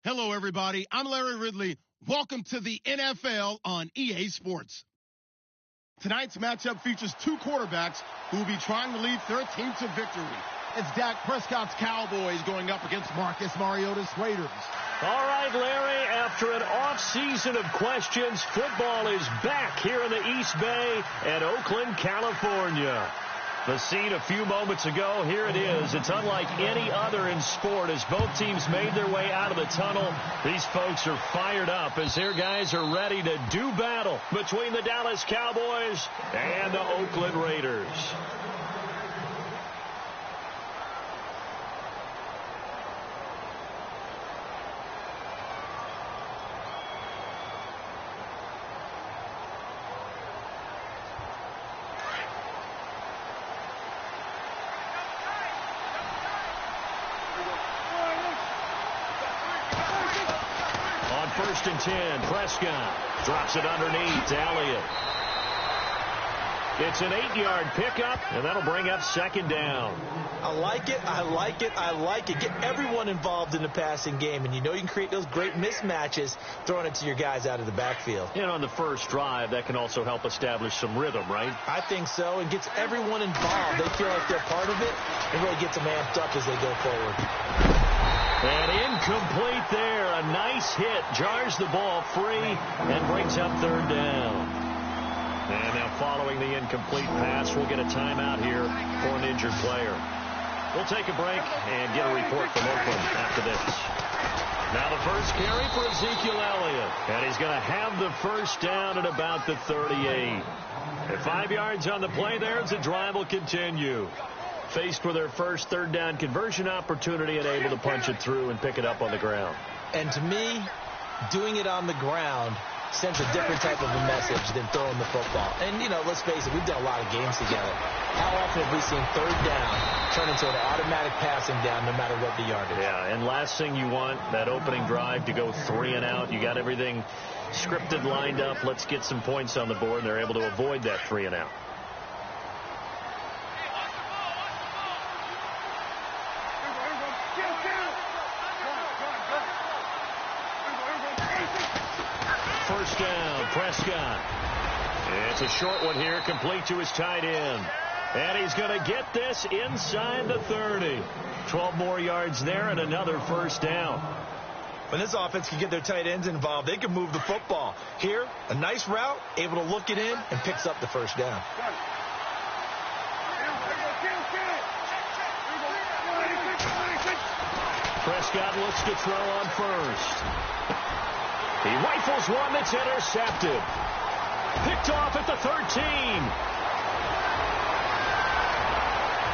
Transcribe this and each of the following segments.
Hello, everybody. I'm Larry Ridley. Welcome to the NFL on EA Sports. Tonight's matchup features two quarterbacks who will be trying to lead their team to victory. It's Dak Prescott's Cowboys going up against Marcus Mariota's Raiders. All right, Larry, after an off-season of questions, football is back here in the East Bay at Oakland, California. The scene a few moments ago, here it is. It's unlike any other in sport as both teams made their way out of the tunnel. These folks are fired up as their guys are ready to do battle between the Dallas Cowboys and the Oakland Raiders. First and 10, Prescott drops it underneath Elliott. It's an 8-yard pickup, and that'll bring up second down. I like it, I like it, I like it. Get everyone involved in the passing game, and you know you can create those great mismatches throwing it to your guys out of the backfield. And on the first drive, that can also help establish some rhythm, right? I think so, and gets everyone involved. They feel like they're part of it, and really gets them amped up as they go forward. And incomplete there. A nice hit. Jars the ball free and brings up third down. And now following the incomplete pass, we'll get a timeout here for an injured player. We'll take a break and get a report from Oakland after this. Now the first carry for Ezekiel Elliott. And he's going to have the first down at about the 38. At 5 yards on the play there as the drive will continue. Faced with their first third down conversion opportunity and able to punch it through and pick it up on the ground. And to me, doing it on the ground sends a different type of a message than throwing the football. And, you know, let's face it, we've done a lot of games together. How often have we seen third down turn into an automatic passing down no matter what the yardage? Yeah, and last thing you want, that opening drive to go 3 and out. You got everything scripted, lined up. Let's get some points on the board, and they're able to avoid that 3 and out. First down, Prescott. It's a short one here, complete to his tight end. And he's going to get this inside the 30. 12 more yards there and another first down. When this offense can get their tight ends involved, they can move the football. Here, a nice route, able to look it in, and picks up the first down. Prescott looks to throw on first. He rifles one that's intercepted. Picked off at the 13.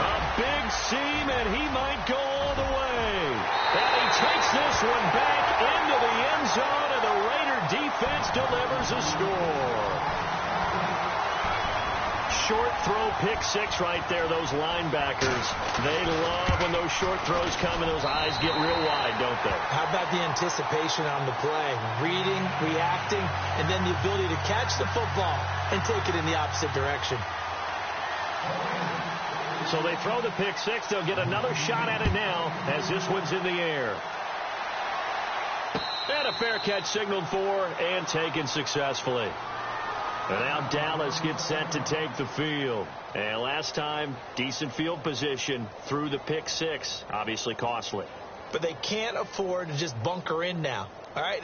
A big seam, and he might go all the way. And he takes this one back into the end zone, and the Raider defense delivers a score. Short throw, pick six right there. Those linebackers, they love when those short throws come and those eyes get real wide, don't they? How about the anticipation on the play? Reading, reacting, and then the ability to catch the football and take it in the opposite direction. So they throw the pick six. They'll get another shot at it now as this one's in the air. And a fair catch signaled for and taken successfully. And now Dallas gets set to take the field. And last time, decent field position through the pick six. Obviously costly. But they can't afford to just bunker in now. All right,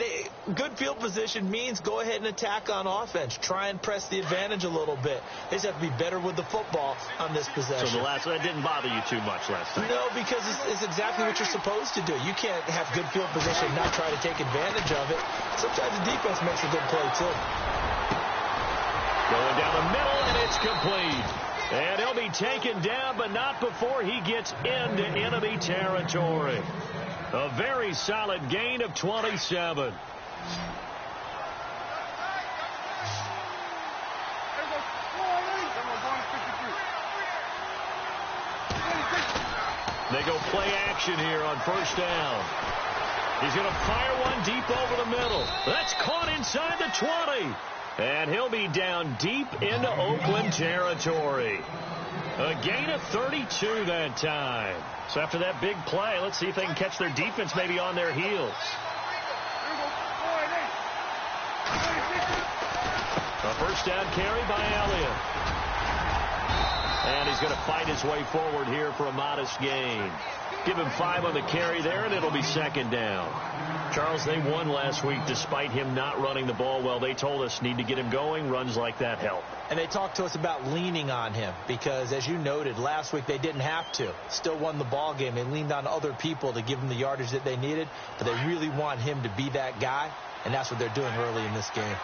good field position means go ahead and attack on offense. Try and press the advantage a little bit. They just have to be better with the football on this possession. So that didn't bother you too much last time? No, because it's exactly what you're supposed to do. You can't have good field position and not try to take advantage of it. Sometimes the defense makes a good play, too. Going down the middle, and it's complete. And he'll be taken down, but not before he gets into enemy territory. A very solid gain of 27. They go play action here on first down. He's going to fire one deep over the middle. That's caught inside the 20. And he'll be down deep into Oakland territory. A gain of 32 that time. So after that big play, let's see if they can catch their defense maybe on their heels. A first down carry by Elliott. And he's going to fight his way forward here for a modest gain. Give him 5 on the carry there, and it'll be second down. Charles, they won last week despite him not running the ball well. They told us need to get him going. Runs like that help. And they talked to us about leaning on him because, as you noted, last week they didn't have to. Still won the ball game. They leaned on other people to give them the yardage that they needed, but they really want him to be that guy, and that's what they're doing early in this game.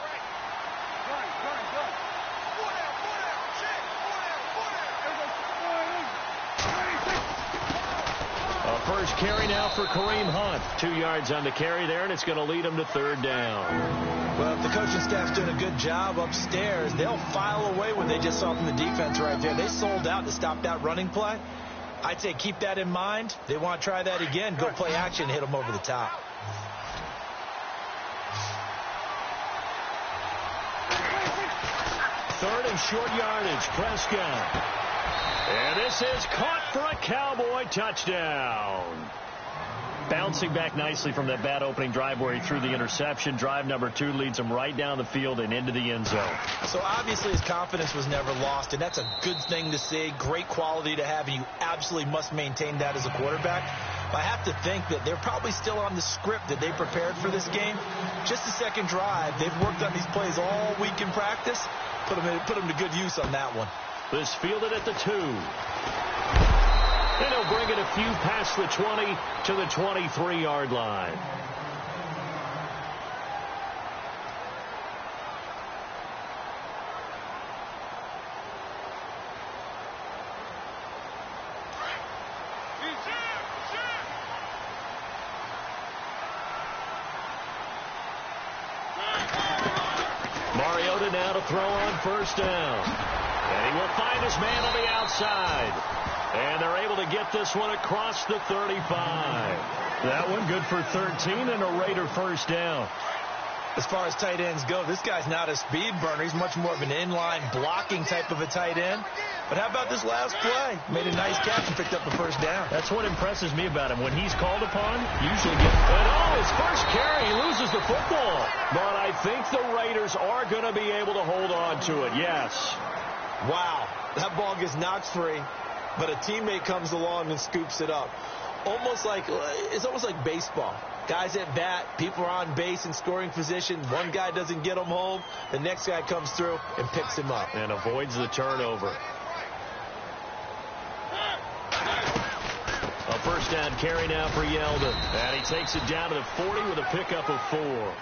First carry now for Kareem Hunt. 2 yards on the carry there, and it's going to lead him to third down. Well, if the coaching staff's doing a good job upstairs, they'll file away what they just saw from the defense right there. They sold out to stop that running play. I'd say keep that in mind. They want to try that again. Go play action, hit them over the top. Third and short yardage. Prescott. And this is caught for a Cowboy touchdown. Bouncing back nicely from that bad opening drive where he threw the interception. Drive number 2 leads him right down the field and into the end zone. So obviously his confidence was never lost, and that's a good thing to see. Great quality to have, and you absolutely must maintain that as a quarterback. But I have to think that they're probably still on the script that they prepared for this game. Just the second drive, they've worked on these plays all week in practice. Put them to good use on that one. This fielded at the 2. And he'll bring it a few past the 20 to the 23-yard line. Mariota now to throw on first down. And he will find his man on the outside. And they're able to get this one across the 35. That one good for 13 and a Raider first down. As far as tight ends go, this guy's not a speed burner. He's much more of an inline blocking type of a tight end. But how about this last play? Made a nice catch and picked up a first down. That's what impresses me about him. When he's called upon, usually gets... And his first carry, he loses the football. But I think the Raiders are going to be able to hold on to it, yes. Wow, that ball gets knocked free, but a teammate comes along and scoops it up. It's almost like baseball. Guys at bat, people are on base in scoring position. One guy doesn't get him home. The next guy comes through and picks him up. And avoids the turnover. A first down carry now for Yeldon. And he takes it down to the 40 with a pickup of 4.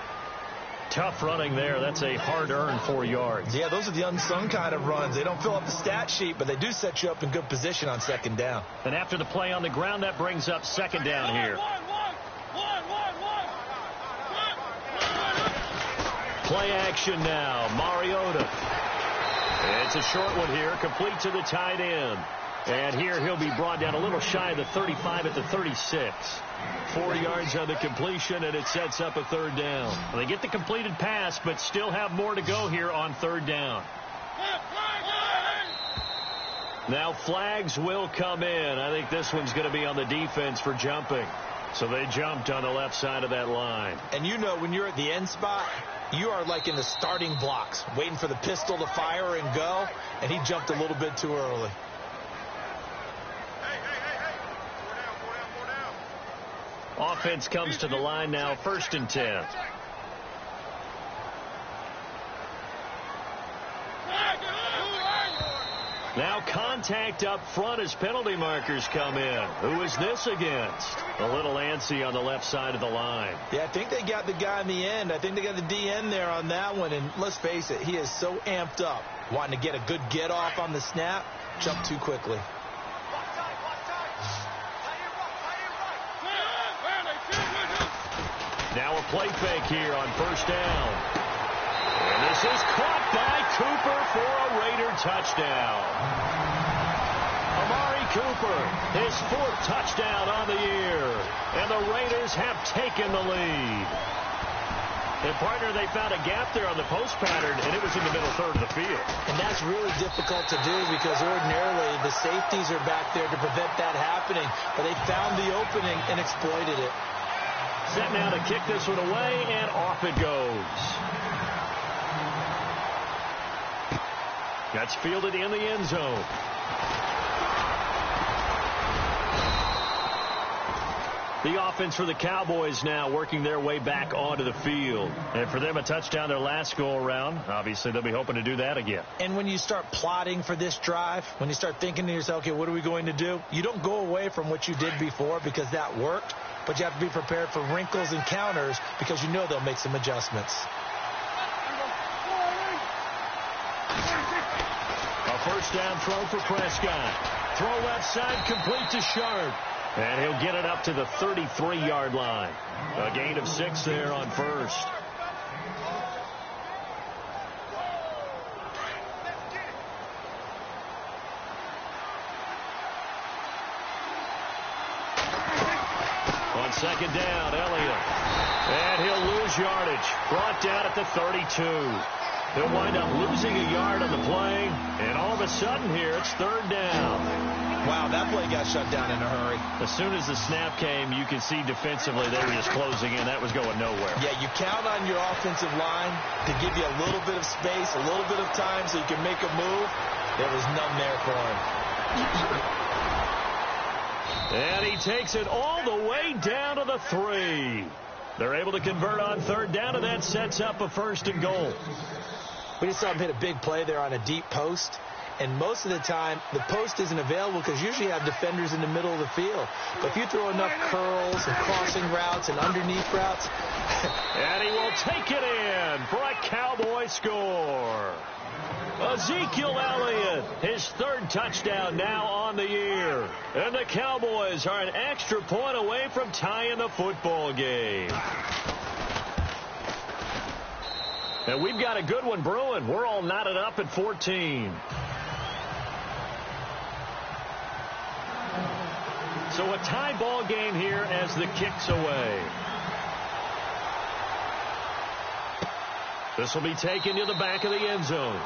Tough running there. That's a hard-earned 4 yards. Yeah, those are the unsung kind of runs. They don't fill up the stat sheet, but they do set you up in good position on second down. And after the play on the ground, that brings up second down here. Play action now. Mariota. It's a short one here, complete to the tight end. And here he'll be brought down a little shy of the 35 at the 36. 4 yards on the completion, and it sets up a third down. Well, they get the completed pass, but still have more to go here on third down. Now flags will come in. I think this one's going to be on the defense for jumping. So they jumped on the left side of that line. And you know when you're at the end spot, you are like in the starting blocks, waiting for the pistol to fire and go, and he jumped a little bit too early. Offense comes to the line now, 1st and 10. Now contact up front as penalty markers come in. Who is this against? A little antsy on the left side of the line. Yeah, I think they got the guy in the end. I think they got the DN there on that one. And let's face it, he is so amped up, wanting to get a good get off on the snap, jump too quickly. Now a play fake here on first down. And this is caught by Cooper for a Raider touchdown. Amari Cooper, his 4th touchdown on the year. And the Raiders have taken the lead. And partner, they found a gap there on the post pattern, and it was in the middle third of the field. And that's really difficult to do because ordinarily the safeties are back there to prevent that happening. But they found the opening and exploited it. Set now to kick this one away, and off it goes. That's fielded in the end zone. The offense for the Cowboys now working their way back onto the field. And for them, a touchdown their last go-around. Obviously, they'll be hoping to do that again. And when you start plotting for this drive, when you start thinking to yourself, okay, what are we going to do? You don't go away from what you did before because that worked, but you have to be prepared for wrinkles and counters because you know they'll make some adjustments. A first down throw for Prescott. Throw left side, complete to Sharp. And he'll get it up to the 33-yard line. A gain of 6 there on first. On second down, Elliott. And he'll lose yardage. Brought down at the 32. He'll wind up losing a yard on the play. And all of a sudden here, it's third down. Wow, that play got shut down in a hurry. As soon as the snap came, you can see defensively they were just closing in. That was going nowhere. Yeah, you count on your offensive line to give you a little bit of space, a little bit of time so you can make a move. There was none there for him. And he takes it all the way down to the 3. They're able to convert on third down, and that sets up a first and goal. We just saw him hit a big play there on a deep post. And most of the time, the post isn't available because usually you have defenders in the middle of the field. But if you throw enough curls and crossing routes and underneath routes. And he will take it in for a Cowboy score. Ezekiel Elliott, his third touchdown now on the year. And the Cowboys are an extra point away from tying the football game. And we've got a good one brewing. We're all knotted up at 14. So a tie ball game here as the kick's away. This will be taken to the back of the end zone.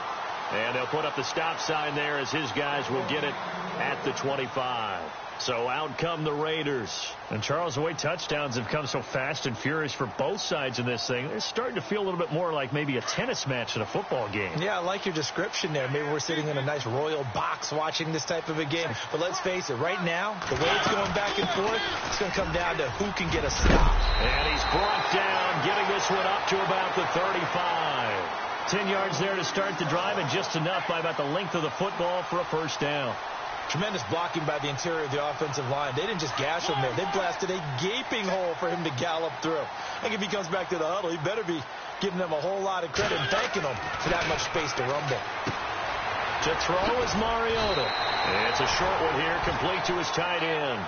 And they'll put up the stop sign there as his guys will get it at the 25. So out come the Raiders. And Charles, the way touchdowns have come so fast and furious for both sides in this thing, it's starting to feel a little bit more like maybe a tennis match than a football game. Yeah, I like your description there. Maybe we're sitting in a nice royal box watching this type of a game. But let's face it, right now, the way it's going back and forth, it's going to come down to who can get a stop. And he's brought down, getting this one up to about the 35. 10 yards there to start the drive, and just enough by about the length of the football for a first down. Tremendous blocking by the interior of the offensive line. They didn't just gash him there. They blasted a gaping hole for him to gallop through. I think if he comes back to the huddle, he better be giving them a whole lot of credit and thanking them for that much space to rumble. To throw is Mariota. And it's a short one here, complete to his tight end.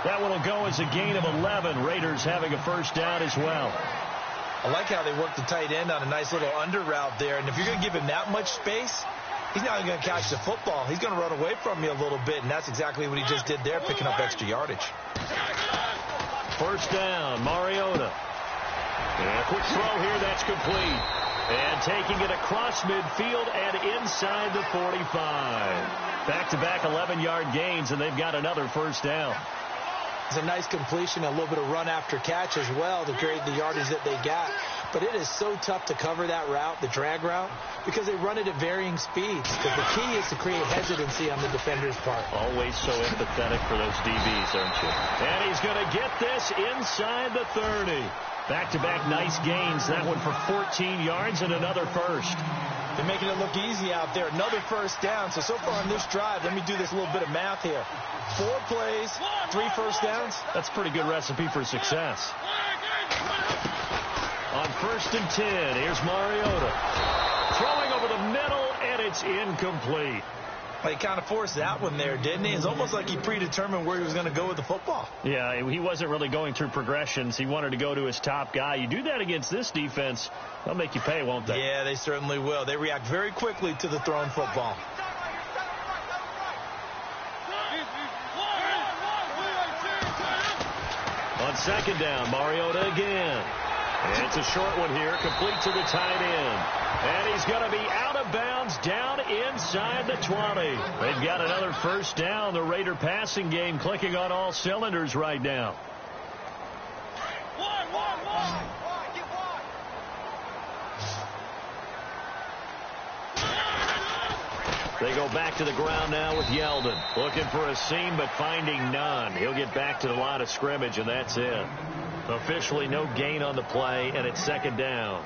That one will go as a gain of 11. Raiders having a first down as well. I like how they work the tight end on a nice little under route there. And if you're going to give him that much space, he's not going to catch the football. He's going to run away from you a little bit, and that's exactly what he just did there, picking up extra yardage. First down, Mariota. And a quick throw here, that's complete. And taking it across midfield and inside the 45. Back-to-back 11-yard gains, and they've got another first down. It's a nice completion, a little bit of run after catch as well to create the yardage that they got. But it is so tough to cover that route, the drag route, because they run it at varying speeds. Because the key is to create hesitancy on the defender's part. Always so empathetic for those DBs, aren't you? And he's going to get this inside the 30. Back-to-back nice gains. That one for 14 yards and another first. They're making it look easy out there. Another first down. So far on this drive, let me do this little bit of math here. 4 plays, 3 first downs. That's a pretty good recipe for success. On first and 10, here's Mariota. Throwing over the middle, and it's incomplete. Well, he kind of forced that one there, didn't he? It's almost like he predetermined where he was going to go with the football. Yeah, he wasn't really going through progressions. He wanted to go to his top guy. You do that against this defense, they'll make you pay, won't they? Yeah, they certainly will. They react very quickly to the thrown football. On second down, Mariota again. And it's a short one here, complete to the tight end. And he's going to be out of bounds down inside the 20. They've got another first down. The Raider passing game clicking on all cylinders right now. They go back to the ground now with Yeldon. Looking for a seam, but finding none. He'll get back to the line of scrimmage, and that's it. Officially no gain on the play, and it's second down.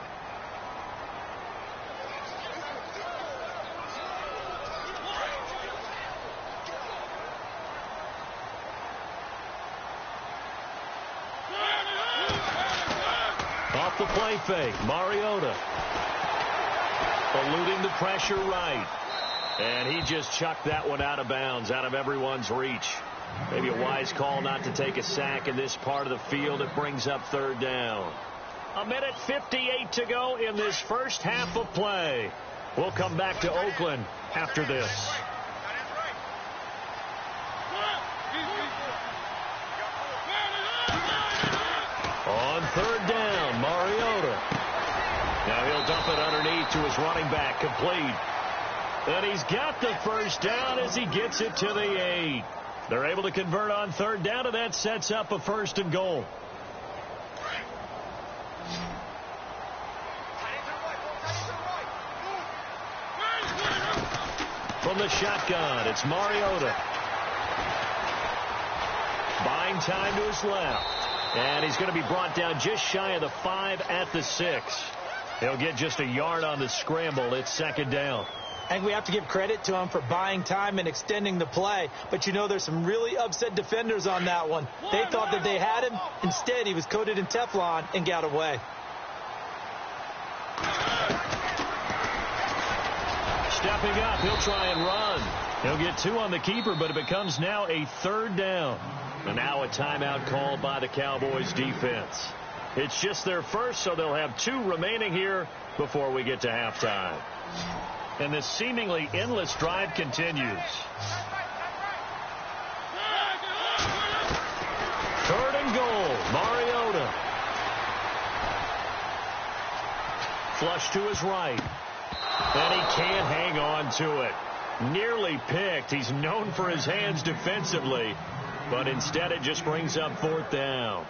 Off the play fake, Mariota. Eluding the pressure right. And he just chucked that one out of bounds, out of everyone's reach. Maybe a wise call not to take a sack in this part of the field. It brings up third down. 1:58 to go in this first half of play. We'll come back to Oakland after this. On third down, Mariota. Now he'll dump it underneath to his running back, complete. And he's got the first down as he gets it to the 8. They're able to convert on third down, and that sets up a 1st and goal. From the shotgun, it's Mariota. Buying time to his left. And he's going to be brought down just shy of the 5 at the 6. He'll get just a yard on the scramble. It's second down. And we have to give credit to him for buying time and extending the play. But, you know, there's some really upset defenders on that one. They thought that they had him. Instead, he was coated in Teflon and got away. Stepping up, he'll try and run. He'll get 2 on the keeper, but it becomes now a third down. And now a timeout called by the Cowboys defense. It's just their first, so they'll have 2 remaining here before we get to halftime. And this seemingly endless drive continues. 3rd and goal, Mariota. Flush to his right. And he can't hang on to it. Nearly picked. He's known for his hands defensively. But instead it just brings up 4th down.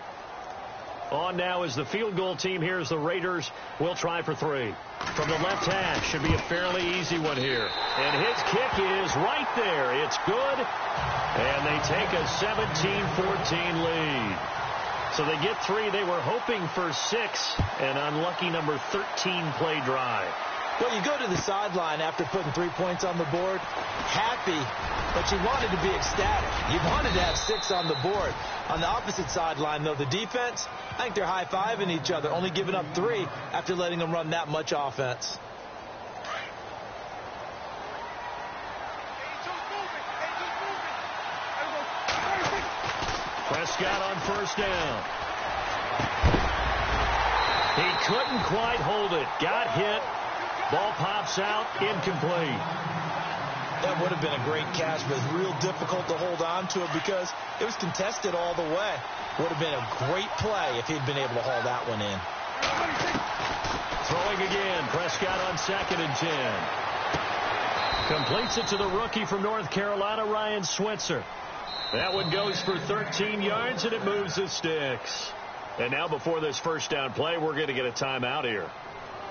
On now is the field goal team. Here's the Raiders. We'll try for 3. From the left hash. Should be a fairly easy one here. And his kick is right there. It's good. And they take a 17-14 lead. So they get 3. They were hoping for 6. An unlucky number 13 play drive. Well, you go to the sideline after putting 3 points on the board, happy, but you wanted to be ecstatic. You wanted to have 6 on the board. On the opposite sideline, though, the defense, I think they're high-fiving each other, only giving up 3 after letting them run that much offense. Prescott on first down. He couldn't quite hold it. Got hit. Ball pops out, incomplete. That would have been a great catch, but it's real difficult to hold on to it because it was contested all the way. Would have been a great play if he'd been able to haul that one in. Throwing again, Prescott on 2nd and 10. Completes it to the rookie from North Carolina, Ryan Switzer. That one goes for 13 yards, and it moves the sticks. And now before this first down play, we're going to get a timeout here,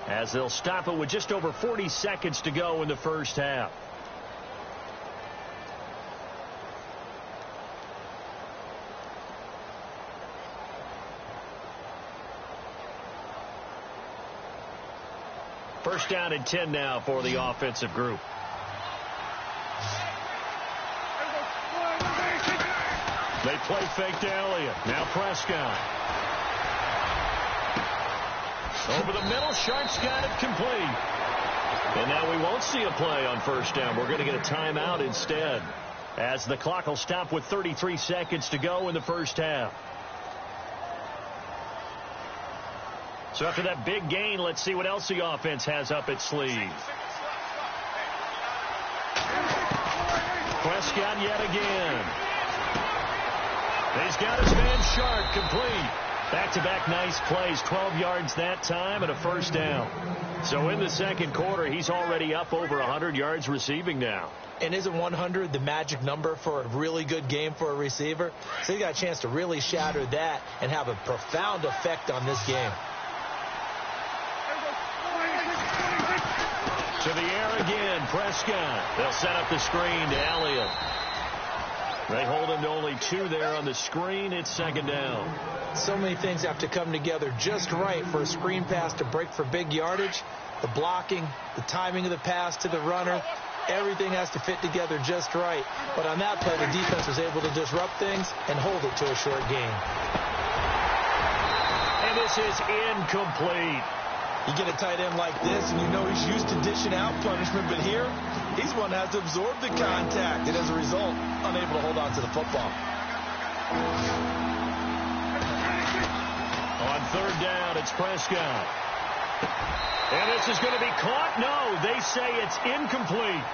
as they'll stop it with just over 40 seconds to go in the first half. First down and 10 now for the offensive group. They play fake to Elliott. Now Prescott. Over the middle, Sharp's got it complete. And now we won't see a play on first down. We're going to get a timeout instead, as the clock will stop with 33 seconds to go in the first half. So after that big gain, let's see what else the offense has up its sleeve. Prescott yet again. He's got his man Sharp complete. Back-to-back nice plays, 12 yards that time and a first down. So in the second quarter, he's already up over 100 yards receiving now. And isn't 100 the magic number for a really good game for a receiver? So he got a chance to really shatter that and have a profound effect on this game. To the air again, again. Prescott. They'll set up the screen to Elliott. They hold him to only 2 there on the screen. It's second down. So many things have to come together just right for a screen pass to break for big yardage. The blocking, the timing of the pass to the runner, everything has to fit together just right. But on that play, the defense was able to disrupt things and hold it to a short gain. And this is incomplete. You get a tight end like this, and you know he's used to dishing out punishment, but here, he's one that has to absorb the contact, and as a result, unable to hold on to the football. On third down, it's Prescott. And this is going to be caught? No, they say it's incomplete.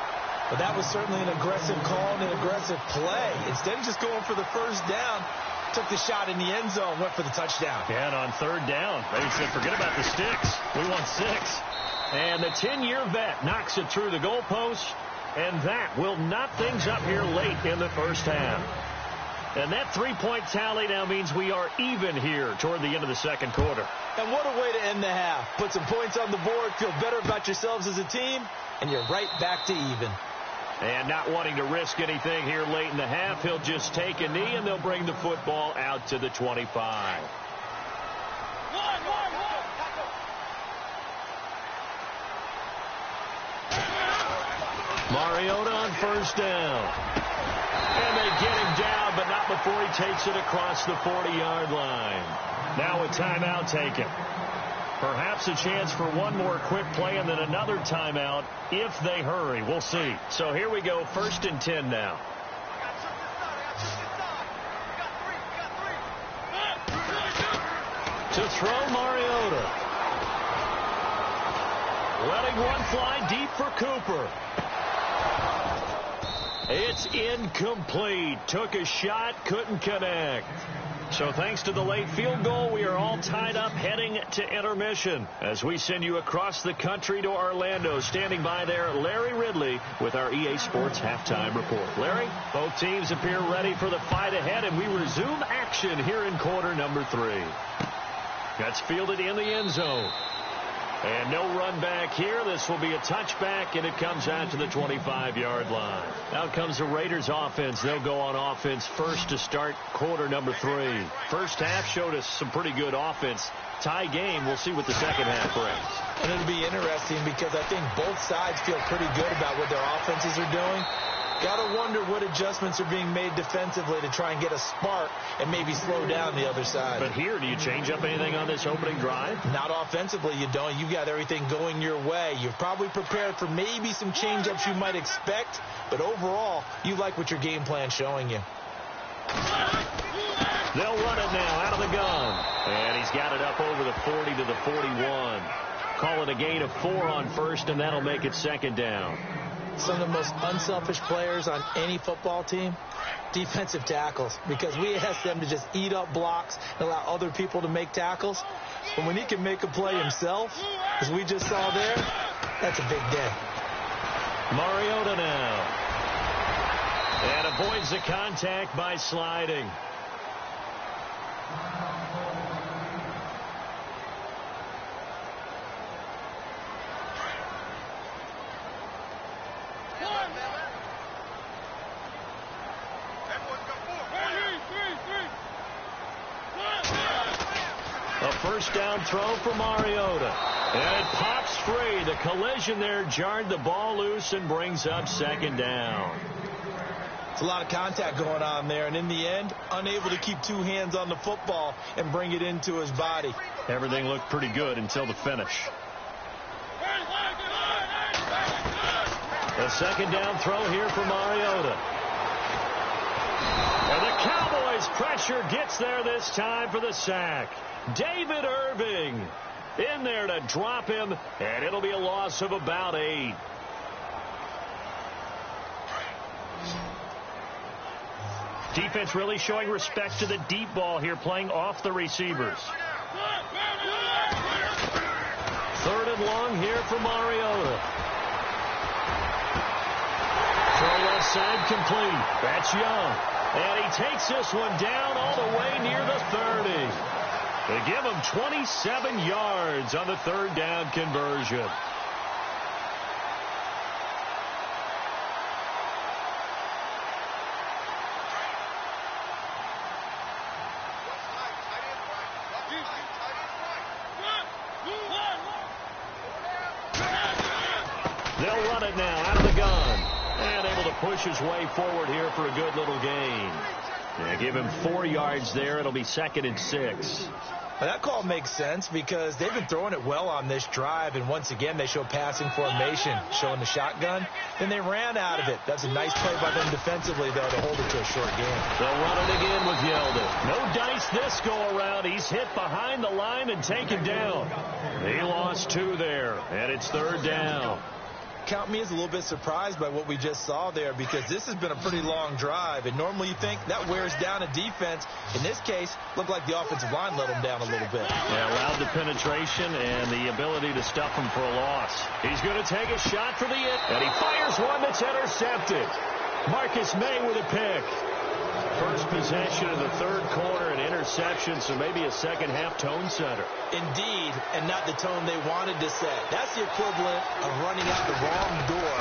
But that was certainly an aggressive call and an aggressive play. Instead of just going for the first down, took the shot in the end zone, went for the touchdown. Yeah, and on third down, they said, forget about the sticks. We want 6. And the 10-year vet knocks it through the goalpost, and that will knot things up here late in the first half. And that 3-point tally now means we are even here toward the end of the second quarter. And what a way to end the half. Put some points on the board, feel better about yourselves as a team, and you're right back to even. And not wanting to risk anything here late in the half, he'll just take a knee, and they'll bring the football out to the 25. Mariota on first down. And they get him down, but not before he takes it across the 40-yard line. Now a timeout taken. Perhaps a chance for one more quick play and then another timeout if they hurry. We'll see. So here we go, 1st and 10 now. To throw, Mariota. Letting one fly deep for Cooper. It's incomplete. Took a shot, couldn't connect. So thanks to the late field goal, we are all tied up heading to intermission as we send you across the country to Orlando. Standing by there, Larry Ridley with our EA Sports Halftime Report. Larry, both teams appear ready for the fight ahead, and we resume action here in quarter number 3. That's fielded in the end zone. And no run back here. This will be a touchback, and it comes out to the 25-yard line. Out comes the Raiders offense. They'll go on offense first to start quarter number 3. First half showed us some pretty good offense. Tie game. We'll see what the second half brings. And it'll be interesting because I think both sides feel pretty good about what their offenses are doing. Got to wonder what adjustments are being made defensively to try and get a spark and maybe slow down the other side. But here, do you change up anything on this opening drive? Not offensively, you don't. You've got everything going your way. You've probably prepared for maybe some change-ups you might expect, but overall, you like what your game plan's showing you. They'll run it now out of the gun. And he's got it up over the 40 to the 41. Call it a gain of 4 on first, and that'll make it second down. Some of the most unselfish players on any football team, defensive tackles, because we ask them to just eat up blocks and allow other people to make tackles. But when he can make a play himself, as we just saw there, that's a big day. Mariota now. And avoids the contact by sliding. A first down throw for Mariota. And it pops free. The collision there jarred the ball loose and brings up second down. It's a lot of contact going on there, and in the end, unable to keep 2 hands on the football and bring it into his body. Everything looked pretty good until the finish. A second down throw here for Mariota. And the Cowboys' pressure gets there this time for the sack. David Irving in there to drop him, and it'll be a loss of about 8. Defense really showing respect to the deep ball here, playing off the receivers. 3rd and long here for Mariota. Throw left side complete. That's Young. And he takes this one down all the way near the 30. They give him 27 yards on the 3rd down conversion. it now out of the gun. And able to push his way forward here for a good little gain. Yeah, give him 4 yards there. It'll be 2nd and 6. Well, that call makes sense because they've been throwing it well on this drive, and once again they show passing formation, showing the shotgun. Then they ran out of it. That's a nice play by them defensively, though, to hold it to a short game. They'll run it again with Yeldon. No dice this go-around. He's hit behind the line and taken down. He lost 2 there, and it's 3rd down. Count me as a little bit surprised by what we just saw there because this has been a pretty long drive, and normally you think that wears down a defense. In this case, looked like the offensive line let them down a little bit. Yeah, allowed the penetration and the ability to stuff him for a loss. He's going to take a shot for the end, and he fires one that's intercepted. Marcus May with a pick. First possession of the 3rd quarter, an interception, so maybe a second-half tone setter. Indeed, and not the tone they wanted to set. That's the equivalent of running out the wrong door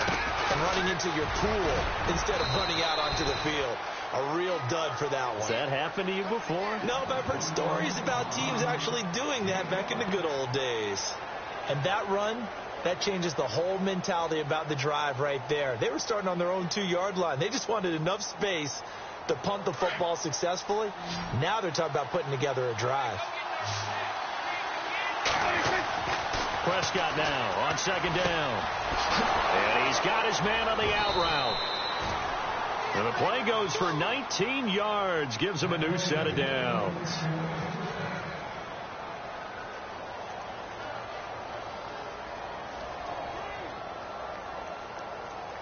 and running into your pool instead of running out onto the field. A real dud for that one. Has that happened to you before? No, but I've heard stories about teams actually doing that back in the good old days. And that run, that changes the whole mentality about the drive right there. They were starting on their own 2-yard line. They just wanted enough space to punt the football successfully. Now they're talking about putting together a drive. Prescott now on 2nd down. And he's got his man on the out route. And the play goes for 19 yards. Gives him a new set of downs.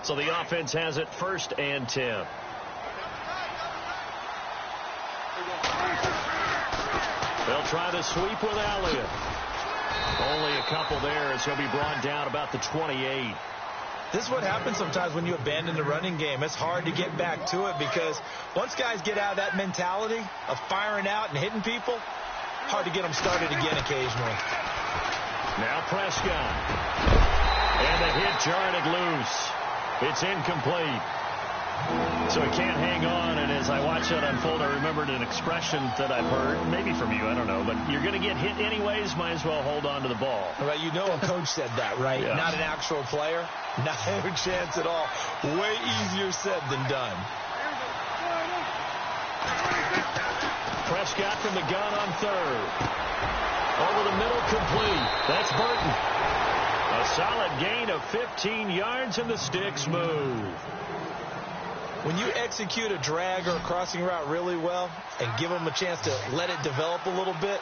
So the offense has it 1st and 10. They'll try the sweep with Elliott. Only a couple there as he'll be brought down about the 28. This is what happens sometimes when you abandon the running game. It's hard to get back to it because once guys get out of that mentality of firing out and hitting people, hard to get them started again occasionally. Now Prescott. And the hit jarred it loose. It's incomplete. So he can't hang on, and as I watch that unfold, I remembered an expression that I've heard, maybe from you, I don't know, but you're going to get hit anyways, might as well hold on to the ball. Right, you know a coach said that, right? Yeah. Not an actual player. Not a chance at all. Way easier said than done. Prescott from the gun on 3rd. Over the middle, complete. That's Burton. A solid gain of 15 yards, and the sticks move. When you execute a drag or a crossing route really well and give them a chance to let it develop a little bit,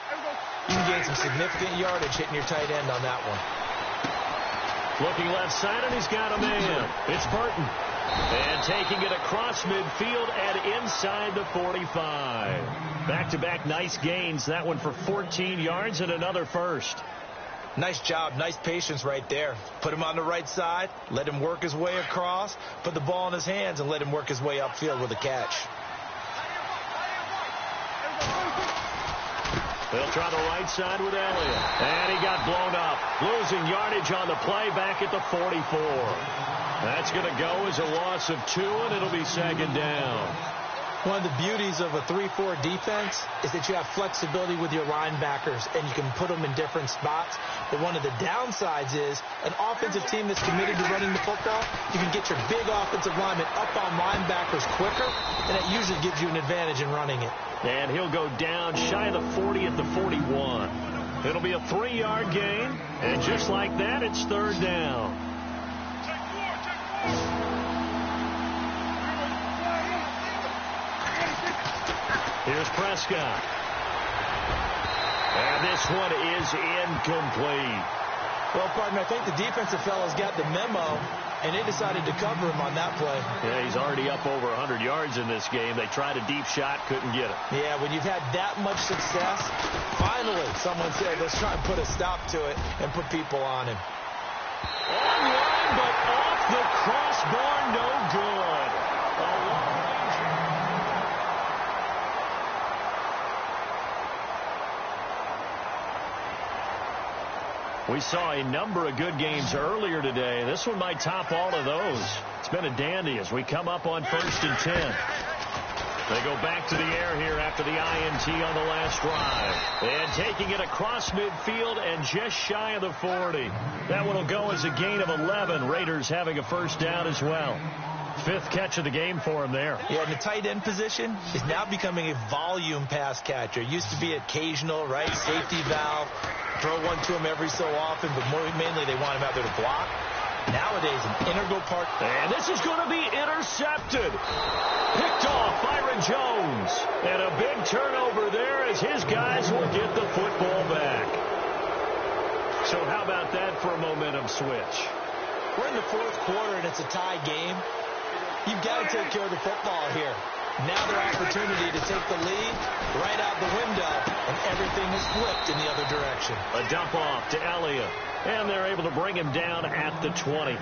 you can gain some significant yardage hitting your tight end on that one. Looking left side, and he's got a man. It's Burton. And taking it across midfield and inside the 45. Back-to-back nice gains. That one for 14 yards and another first. Nice job, nice patience right there. Put him on the right side, let him work his way across, put the ball in his hands, and let him work his way upfield with a catch. They'll try the right side with Elliott. And he got blown up. Losing yardage on the play back at the 44. That's going to go as a loss of 2, and it'll be 2nd down. One of the beauties of a 3-4 defense is that you have flexibility with your linebackers, and you can put them in different spots. But one of the downsides is an offensive team that's committed to running the football, you can get your big offensive linemen up on linebackers quicker, and that usually gives you an advantage in running it. And he'll go down shy of the 40 at the 41. It'll be a 3-yard gain, and just like that, it's 3rd down. Here's Prescott. And this one is incomplete. Well, partner, I think the defensive fellas got the memo, and they decided to cover him on that play. Yeah, he's already up over 100 yards in this game. They tried a deep shot, couldn't get it. Yeah, when you've had that much success, finally someone said, let's try and put a stop to it and put people on him. Online, but off the crossbar, no good. We saw a number of good games earlier today. This one might top all of those. It's been a dandy as we come up on 1st and 10. They go back to the air here after the INT on the last drive. And taking it across midfield and just shy of the 40. That one will go as a gain of 11. Raiders having a first down as well. 5th catch of the game for him there. Yeah, and the tight end position is now becoming a volume pass catcher. Used to be occasional, right? Safety valve. Throw one to him every so often, but mainly they want him out there to block. Nowadays, an integral part. And this is going to be intercepted. Picked off Byron Jones. And a big turnover there as his guys will get the football back. So how about that for a momentum switch? We're in the 4th quarter, and it's a tie game. You've got to take care of the football here. Now their opportunity to take the lead right out the window, and everything is flipped in the other direction. A dump off to Elliott, and they're able to bring him down at the 20.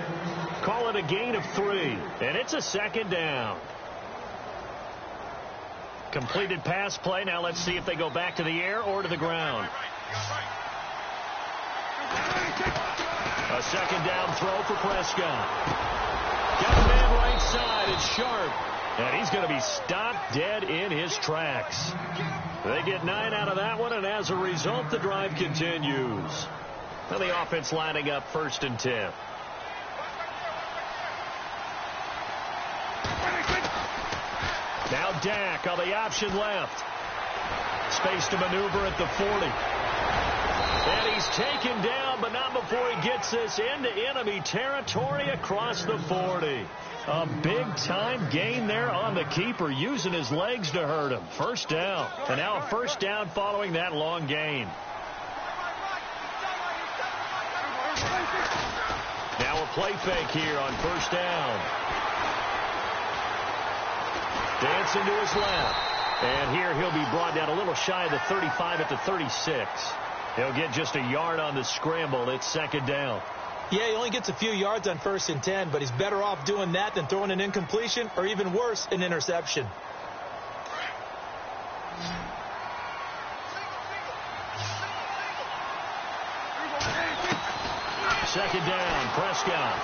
Call it a gain of 3, and it's a 2nd down. Completed pass play. Now let's see if they go back to the air or to the ground. A 2nd down throw for Prescott. Got a man right side. It's Sharp. And he's going to be stopped dead in his tracks. They get 9 out of that one, and as a result, the drive continues. Now the offense lining up 1st and 10. Now Dak on the option left. Space to maneuver at the 40. And he's taken down, but not before he gets this into enemy territory across the 40. A big-time gain there on the keeper, using his legs to hurt him. First down. And now a first down following that long gain. Now a play fake here on first down. Dancing to his left. And here he'll be brought down a little shy of the 35 at the 36. He'll get just a yard on the scramble. It's 2nd down. Yeah, he only gets a few yards on 1st and 10, but he's better off doing that than throwing an incompletion or even worse, an interception. Second down, Prescott.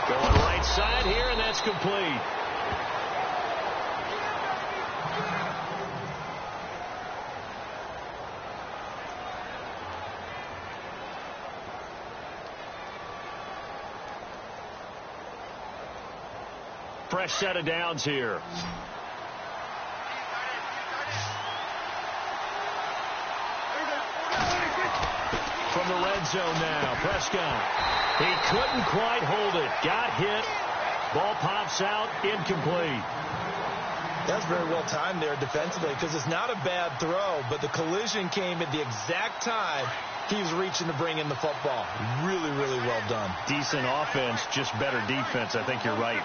Going right side here, and that's complete. Fresh set of downs here. From the red zone now, Prescott. He couldn't quite hold it. Got hit. Ball pops out, incomplete. That's very well timed there defensively, because it's not a bad throw, but the collision came at the exact time he was reaching to bring in the football. Really, really well done. Decent offense, just better defense. I think you're right.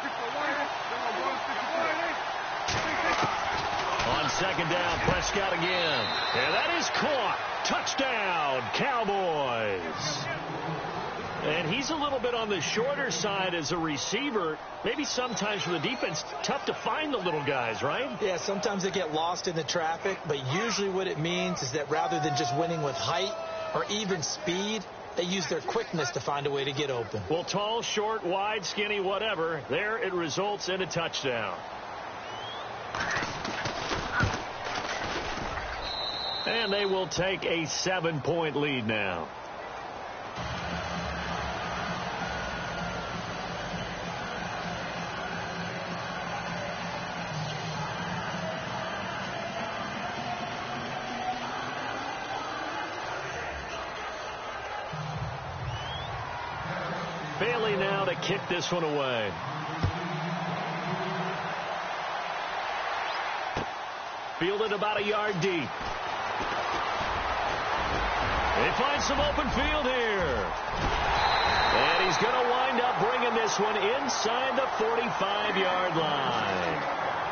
On second down, Prescott again. And that is caught. Touchdown, Cowboys. And he's a little bit on the shorter side as a receiver. Maybe sometimes for the defense, tough to find the little guys, right? Yeah, sometimes they get lost in the traffic, but usually what it means is that rather than just winning with height or even speed, they use their quickness to find a way to get open. Well, tall, short, wide, skinny, whatever, there it results in a touchdown. And they will take a 7-point lead now. Bailey now to kick this one away. Fielded about a yard deep. They find some open field here. And he's going to wind up bringing this one inside the 45-yard line.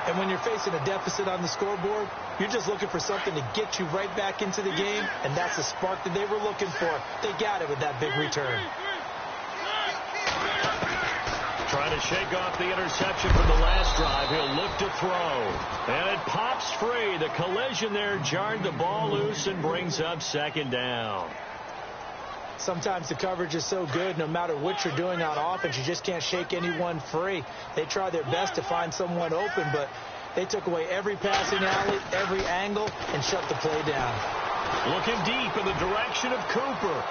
And when you're facing a deficit on the scoreboard, you're just looking for something to get you right back into the game, and that's the spark that they were looking for. They got it with that big return. Trying to shake off the interception from the last drive. He'll look to throw. And it pops free. The collision there jarred the ball loose and brings up second down. Sometimes the coverage is so good, no matter what you're doing on offense, you just can't shake anyone free. They try their best to find someone open, but they took away every passing alley, every angle, and shut the play down. Looking deep in the direction of Cooper.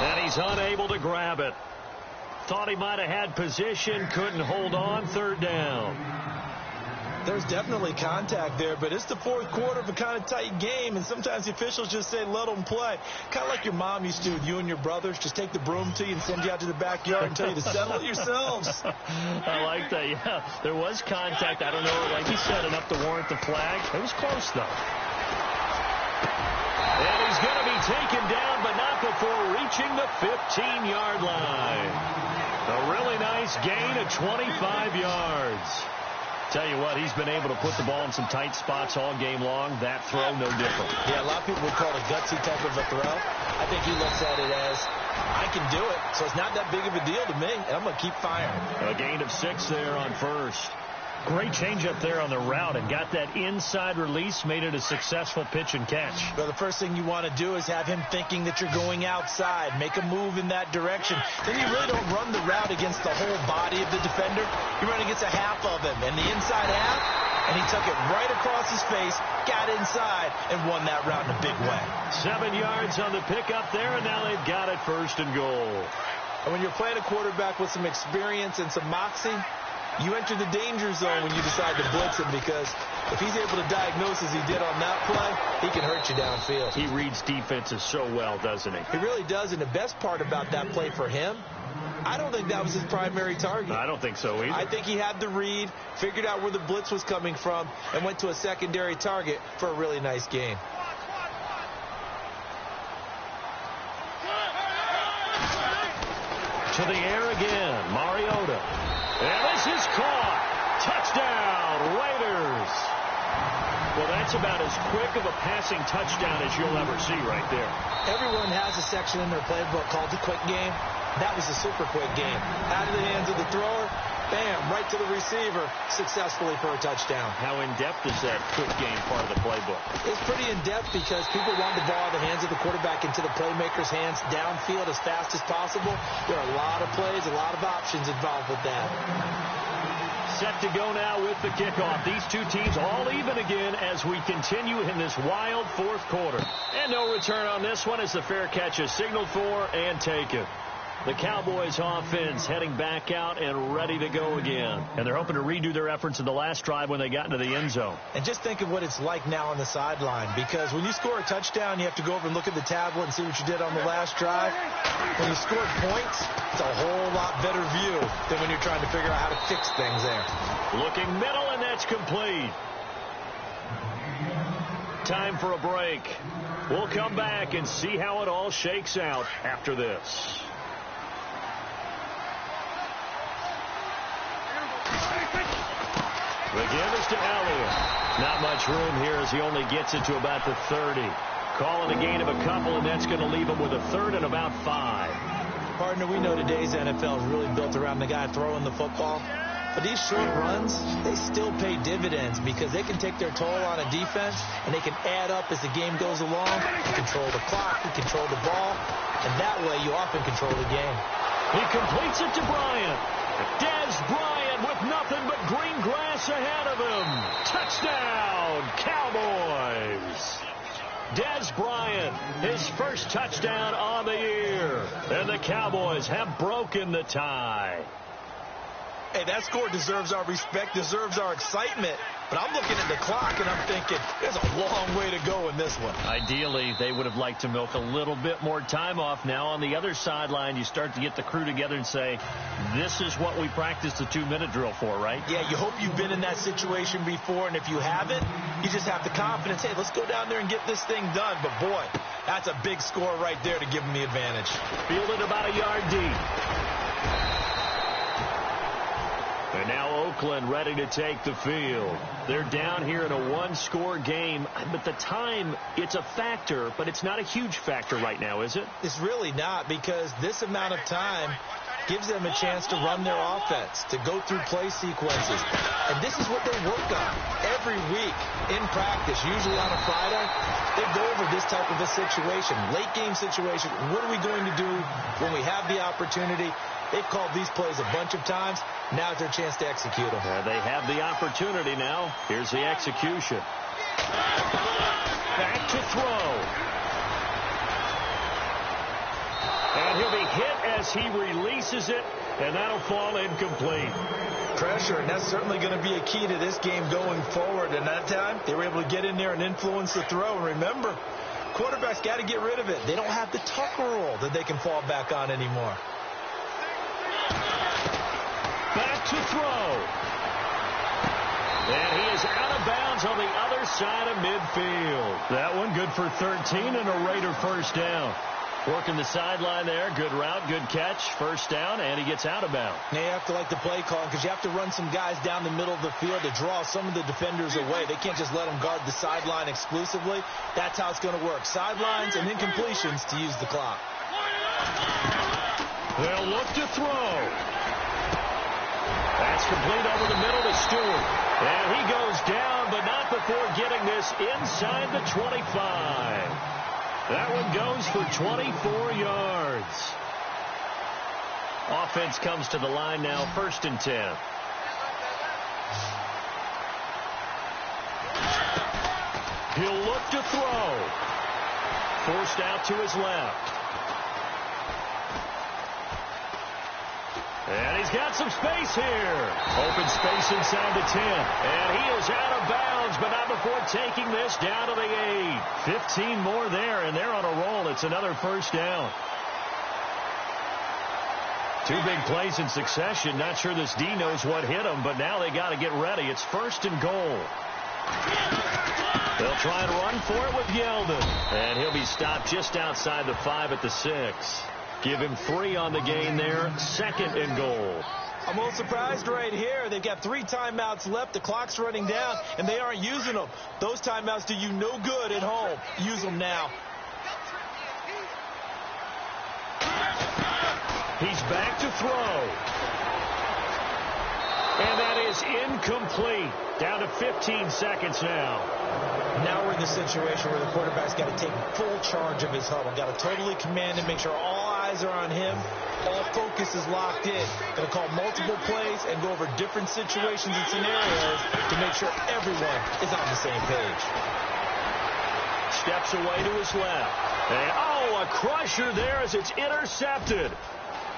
And he's unable to grab it. Thought he might have had position, couldn't hold on, third down. There's definitely contact there, but it's the fourth quarter of a kind of tight game, and sometimes the officials just say, let them play. Kind of like your mom used to with you and your brothers. Just take the broom to you and send you out to the backyard and tell you to settle it yourselves. I like that, yeah. There was contact. I don't know, like he said, enough to warrant the flag. It was close, though. And he's going to be taken down, but not before reaching the 15-yard line. A really nice gain of 25 yards. Tell you what, he's been able to put the ball in some tight spots all game long. That throw, no different. Yeah, a lot of people would call it a gutsy type of a throw. I think he looks at it as, I can do it, so it's not that big of a deal to me, and I'm going to keep firing. A gain of 6 there on first. Great changeup there on the route and got that inside release, made it a successful pitch and catch. Well, the first thing you want to do is have him thinking that you're going outside, make a move in that direction. Then you really don't run the route against the whole body of the defender. You run against a half of him, and the inside half, and he took it right across his face, got inside, and won that route in a big way. 7 yards on the pickup there, and now they've got it first and goal. And when you're playing a quarterback with some experience and some moxie, you enter the danger zone when you decide to blitz him, because if he's able to diagnose as he did on that play, he can hurt you downfield. He reads defenses so well, doesn't he? He really does, and the best part about that play for him, I don't think that was his primary target. I don't think so either. I think he had the read, figured out where the blitz was coming from, and went to a secondary target for a really nice gain. To the air again, Mariota. And this is caught. Touchdown, Raiders. Well, that's about as quick of a passing touchdown as you'll ever see right there. Everyone has a section in their playbook called the quick game. That was a super quick game. Out of the hands of the thrower, bam, right to the receiver, successfully for a touchdown. How in-depth is that quick game part of the playbook? It's pretty in-depth because people want the ball out of the hands of the quarterback into the playmaker's hands downfield as fast as possible. There are a lot of plays, a lot of options involved with that. Set to go now with the kickoff. These two teams all even again as we continue in this wild fourth quarter. And no return on this one as the fair catch is signaled for and taken. The Cowboys offense heading back out and ready to go again. And they're hoping to redo their efforts in the last drive when they got into the end zone. And just think of what it's like now on the sideline, because when you score a touchdown, you have to go over and look at the tablet and see what you did on the last drive. When you scored points, it's a whole lot better view than when you're trying to figure out how to fix things there. Looking middle, and that's complete. Time for a break. We'll come back and see how it all shakes out after this. The give is to Elliott. Not much room here as he only gets it to about the 30. Calling a gain of a couple, and that's going to leave him with a third and about 5. Partner, we know today's NFL is really built around the guy throwing the football. But these short runs, they still pay dividends because they can take their toll on a defense, and they can add up as the game goes along. You control the clock, you control the ball, and that way you often control the game. He completes it to Bryant. Dez Bryant with nothing but green grass ahead of him. Touchdown, Cowboys. Dez Bryant, his first touchdown on the year. And the Cowboys have broken the tie. Hey, that score deserves our respect, deserves our excitement. But I'm looking at the clock, and I'm thinking, there's a long way to go in this one. Ideally, they would have liked to milk a little bit more time off. Now, on the other sideline, you start to get the crew together and say, this is what we practiced the 2-minute drill for, right? Yeah, you hope you've been in that situation before, and if you haven't, you just have the confidence, hey, let's go down there and get this thing done. But, boy, that's a big score right there to give them the advantage. Fielded about a yard deep. And now Oakland ready to take the field. They're down here in a one-score game, but the time, it's a factor, but it's not a huge factor right now, is it? It's really not, because this amount of time, gives them a chance to run their offense, to go through play sequences. And this is what they work on every week in practice, usually on a Friday. They go over this type of a situation, late game situation. What are we going to do when we have the opportunity? They've called these plays a bunch of times. Now it's their chance to execute them. They have the opportunity now. Here's the execution. Back to throw. And he'll be hit as he releases it, and that'll fall incomplete. Pressure, and that's certainly going to be a key to this game going forward. And that time, they were able to get in there and influence the throw. And remember, quarterbacks got to get rid of it. They don't have the Tucker rule that they can fall back on anymore. Back to throw. And he is out of bounds on the other side of midfield. That one good for 13 and a Raider first down. Working the sideline there. Good route, good catch. First down, and he gets out of bounds. Now you have to like the play call because you have to run some guys down the middle of the field to draw some of the defenders away. They can't just let them guard the sideline exclusively. That's how it's going to work. Sidelines and incompletions to use the clock. They'll look to throw. That's complete over the middle to Stewart. And he goes down, but not before getting this inside the 25. That one goes for 24 yards. Offense comes to the line now, 1st and 10. He'll look to throw. Forced out to his left. And he's got some space here. Open space inside the 10. And he is out of bounds, but not before taking this down to the 8. 15 more there, and they're on a roll. It's another first down. 2 big plays in succession. Not sure this D knows what hit him, but now they got to get ready. It's 1st and goal. They'll try and run for it with Yeldon. And he'll be stopped just outside the 5 at the 6. Give him 3 on the gain there. 2nd and goal. I'm a little surprised right here. They've got 3 timeouts left. The clock's running down, and they aren't using them. Those timeouts do you no good at home. Use them now. He's back to throw. And that is incomplete. Down to 15 seconds now. Now we're in the situation where the quarterback's got to take full charge of his huddle. Got to totally command and make sure all eyes are on him. All focus is locked in. Going to call multiple plays and go over different situations and scenarios to make sure everyone is on the same page. Steps away to his left. And, a crusher there as it's intercepted.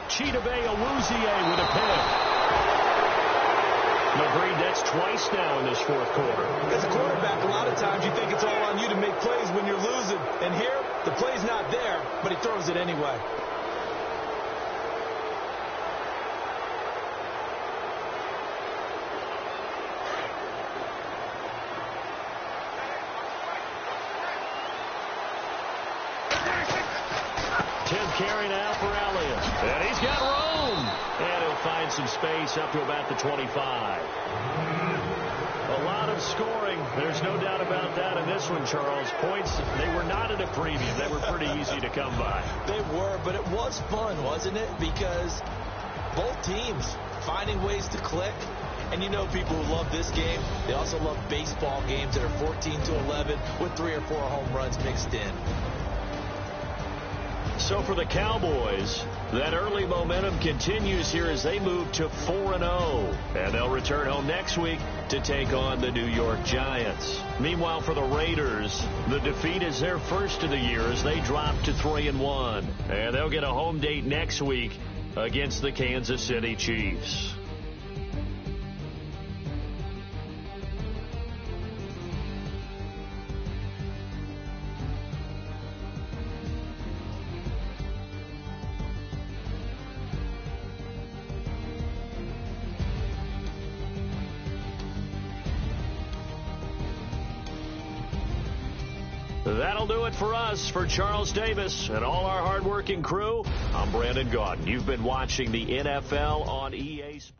Chidobe Awuzie with a pick. Agreed, that's twice now in this 4th quarter. As a quarterback, a lot of times you think it's all on you to make plays when you're losing. And here, the play's not there, but he throws it anyway. Carry now for Elliott. And he's got room. And he'll find some space up to about the 25. A lot of scoring. There's no doubt about that in this one, Charles. Points, they were not in a premium. They were pretty easy to come by. They were, but it was fun, wasn't it? Because both teams finding ways to click. And you know people who love this game, they also love baseball games that are 14-11 with 3 or 4 home runs mixed in. So for the Cowboys, that early momentum continues here as they move to 4-0. And they'll return home next week to take on the New York Giants. Meanwhile, for the Raiders, the defeat is their first of the year as they drop to 3-1. And they'll get a home date next week against the Kansas City Chiefs. That'll do it for us. For Charles Davis and all our hardworking crew, I'm Brandon Gaudin. You've been watching the NFL on EA Sports.